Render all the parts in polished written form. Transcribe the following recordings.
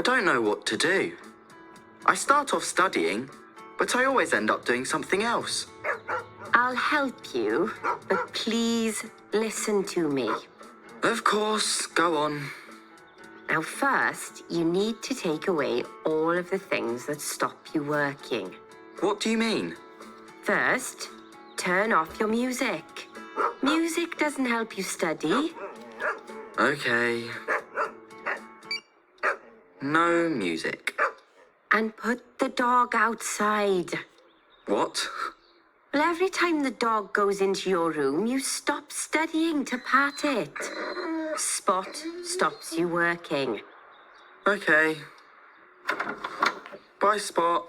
don't know what to do. I start off studying, but I always end up doing something else. I'll help you, but please listen to me. Of course, go on. Now first, you need to take away all of the things that stop you working. What do you mean? First, turn off your music. Music doesn't help you study. Okay. No music. And put the dog outside. What? Well, every time the dog goes into your room, you stop studying to pat it. Spot stops you working. Okay. Bye, Spot.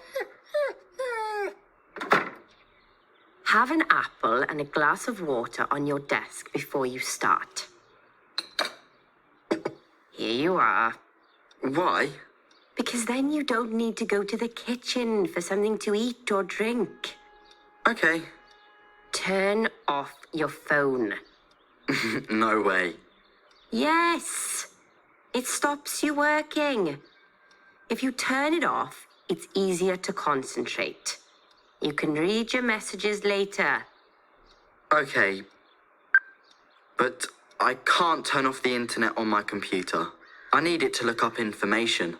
Have an apple and a glass of water on your desk before you start. Here you are. Why? Because then you don't need to go to the kitchen for something to eat or drink. Okay. Turn off your phone. No way. Yes. It stops you working. If you turn it off, it's easier to concentrate. You can read your messages later. Okay. But I can't turn off the internet on my computer. I need it to look up information.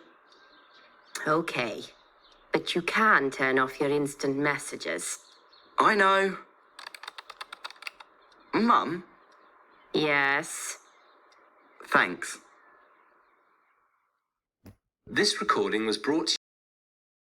Okay. But you can turn off your instant messages. I know. Mum? Yes. Thanks. This recording was brought to you